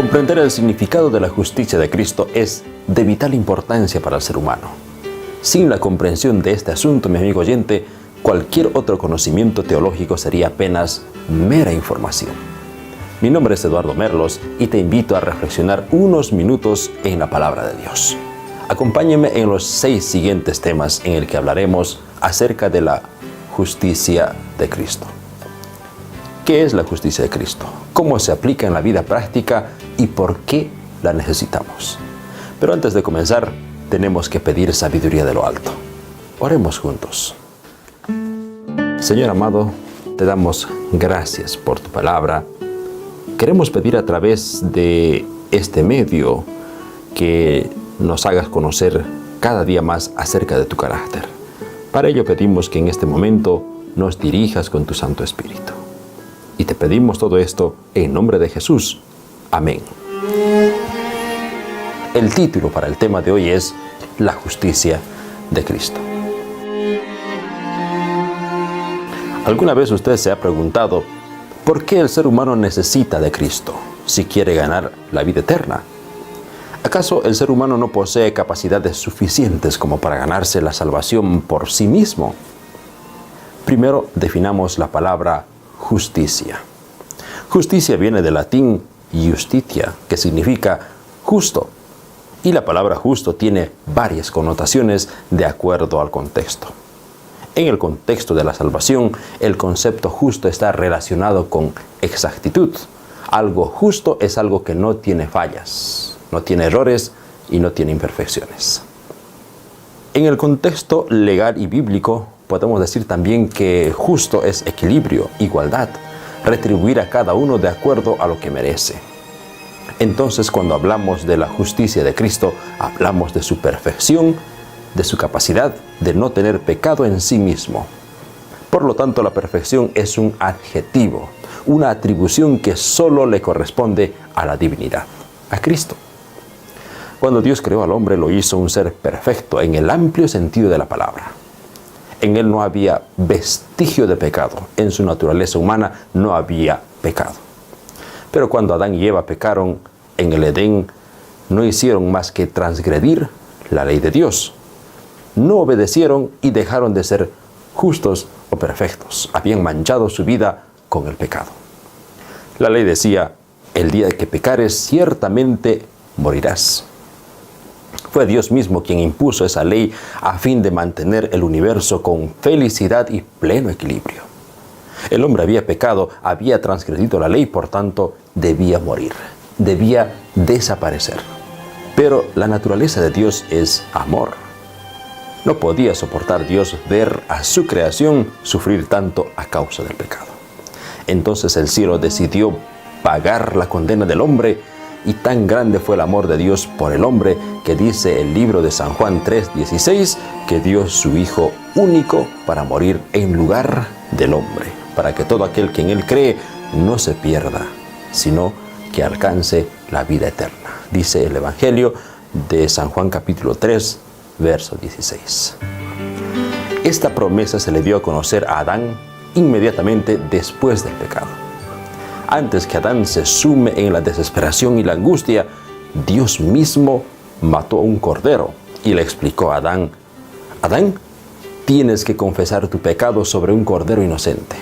Comprender el significado de la justicia de Cristo es de vital importancia para el ser humano. Sin la comprensión de este asunto, mi amigo oyente, cualquier otro conocimiento teológico sería apenas mera información. Mi nombre es Eduardo Merlos y te invito a reflexionar unos minutos en la palabra de Dios. Acompáñeme en los 6 siguientes temas en el que hablaremos acerca de la justicia de Cristo. ¿Qué es la justicia de Cristo? ¿Cómo se aplica en la vida práctica y por qué la necesitamos? Pero antes de comenzar, tenemos que pedir sabiduría de lo alto. Oremos juntos. Señor amado, te damos gracias por tu palabra. Queremos pedir a través de este medio que nos hagas conocer cada día más acerca de tu carácter. Para ello pedimos que en este momento nos dirijas con tu Santo Espíritu. Y te pedimos todo esto en nombre de Jesús. Amén. El título para el tema de hoy es La justicia de Cristo. ¿Alguna vez usted se ha preguntado por qué el ser humano necesita de Cristo si quiere ganar la vida eterna? ¿Acaso el ser humano no posee capacidades suficientes como para ganarse la salvación por sí mismo? Primero definamos la palabra justicia. Justicia viene del latín justitia, que significa justo. Y la palabra justo tiene varias connotaciones de acuerdo al contexto. En el contexto de la salvación, el concepto justo está relacionado con exactitud. Algo justo es algo que no tiene fallas, no tiene errores y no tiene imperfecciones. En el contexto legal y bíblico, podemos decir también que justo es equilibrio, igualdad, retribuir a cada uno de acuerdo a lo que merece. Entonces, cuando hablamos de la justicia de Cristo, hablamos de su perfección, de su capacidad de no tener pecado en sí mismo. Por lo tanto, la perfección es un adjetivo, una atribución que solo le corresponde a la divinidad, a Cristo. Cuando Dios creó al hombre, lo hizo un ser perfecto en el amplio sentido de la palabra. En él no había vestigio de pecado. En su naturaleza humana no había pecado. Pero cuando Adán y Eva pecaron en el Edén, no hicieron más que transgredir la ley de Dios. No obedecieron y dejaron de ser justos o perfectos. Habían manchado su vida con el pecado. La ley decía, el día que pecares ciertamente morirás. Fue Dios mismo quien impuso esa ley a fin de mantener el universo con felicidad y pleno equilibrio. El hombre había pecado, había transgredido la ley, por tanto, debía morir, debía desaparecer. Pero la naturaleza de Dios es amor. No podía soportar Dios ver a su creación sufrir tanto a causa del pecado. Entonces el cielo decidió pagar la condena del hombre. Y tan grande fue el amor de Dios por el hombre que dice el libro de San Juan 3:16 que dio su Hijo único para morir en lugar del hombre, para que todo aquel que en él cree no se pierda, sino que alcance la vida eterna. Dice el Evangelio de San Juan capítulo 3, verso 16. Esta promesa se le dio a conocer a Adán inmediatamente después del pecado. Antes que Adán se sume en la desesperación y la angustia, Dios mismo mató a un cordero y le explicó a Adán, Adán, tienes que confesar tu pecado sobre un cordero inocente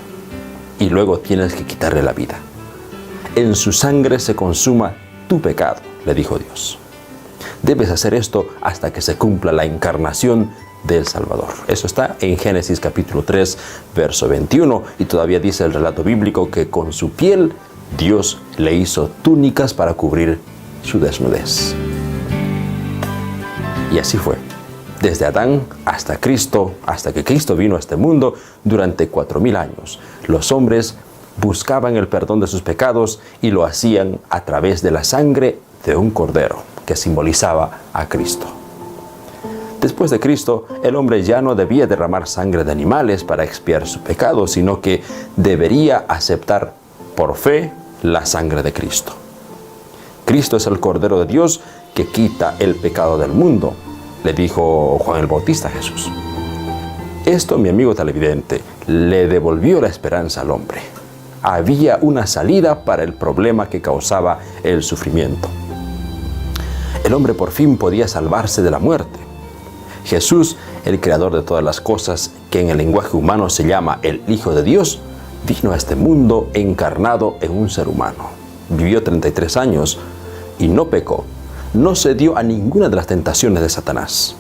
y luego tienes que quitarle la vida. En su sangre se consuma tu pecado, le dijo Dios. Debes hacer esto hasta que se cumpla la encarnación del Salvador. Eso está en Génesis capítulo 3, verso 21, y todavía dice el relato bíblico que con su piel Dios le hizo túnicas para cubrir su desnudez. Y así fue. Desde Adán hasta Cristo, hasta que Cristo vino a este mundo, durante 4000 años, los hombres buscaban el perdón de sus pecados y lo hacían a través de la sangre de un cordero que simbolizaba a Cristo. Después de Cristo, el hombre ya no debía derramar sangre de animales para expiar su pecado, sino que debería aceptar por fe la sangre de Cristo. Cristo es el Cordero de Dios que quita el pecado del mundo, le dijo Juan el Bautista a Jesús. Esto, mi amigo televidente, le devolvió la esperanza al hombre. había una salida para el problema que causaba el sufrimiento. El hombre por fin podía salvarse de la muerte. Jesús, el creador de todas las cosas, que en el lenguaje humano se llama el Hijo de Dios, vino a este mundo encarnado en un ser humano. Vivió 33 años y no pecó. No cedió a ninguna de las tentaciones de Satanás.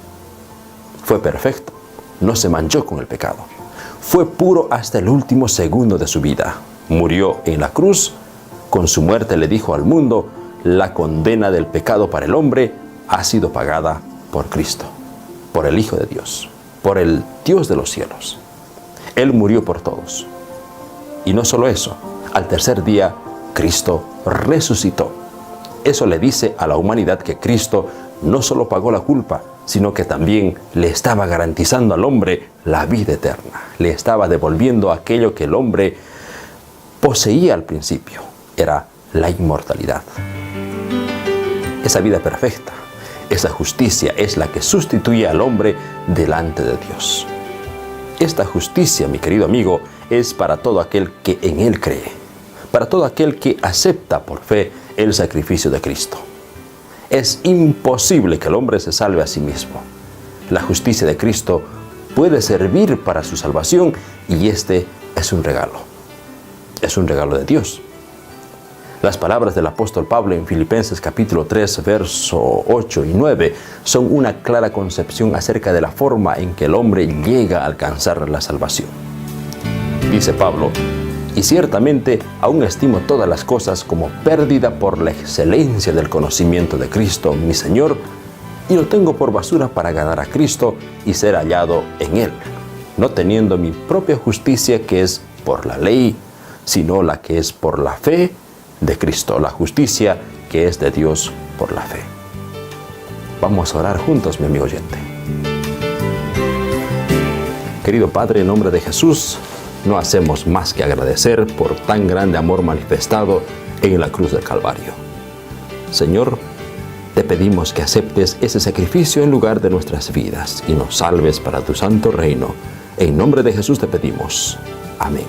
Fue perfecto, no se manchó con el pecado. Fue puro hasta el último segundo de su vida. Murió en la cruz. Con su muerte le dijo al mundo: la condena del pecado para el hombre ha sido pagada por Cristo, por el Hijo de Dios, por el Dios de los cielos. Él murió por todos. Y no solo eso, al tercer día Cristo resucitó. Eso le dice a la humanidad que Cristo no solo pagó la culpa, sino que también le estaba garantizando al hombre la vida eterna. Le estaba devolviendo aquello que el hombre poseía al principio. Era la inmortalidad. Esa vida perfecta, esa justicia es la que sustituye al hombre delante de Dios. Esta justicia, mi querido amigo, es para todo aquel que en Él cree, para todo aquel que acepta por fe el sacrificio de Cristo. Es imposible que el hombre se salve a sí mismo. La justicia de Cristo puede servir para su salvación y este es un regalo. Es un regalo de Dios. Las palabras del apóstol Pablo en Filipenses capítulo 3, verso 8 y 9 son una clara concepción acerca de la forma en que el hombre llega a alcanzar la salvación. Dice Pablo: y ciertamente aún estimo todas las cosas como pérdida por la excelencia del conocimiento de Cristo, mi Señor, y lo tengo por basura para ganar a Cristo y ser hallado en Él, no teniendo mi propia justicia que es por la ley, sino la que es por la fe de Cristo, la justicia que es de Dios por la fe. Vamos a orar juntos, mi amigo oyente. Querido Padre, en nombre de Jesús, no hacemos más que agradecer por tan grande amor manifestado en la cruz del Calvario. Señor, te pedimos que aceptes ese sacrificio en lugar de nuestras vidas y nos salves para tu santo reino. En nombre de Jesús te pedimos. Amén.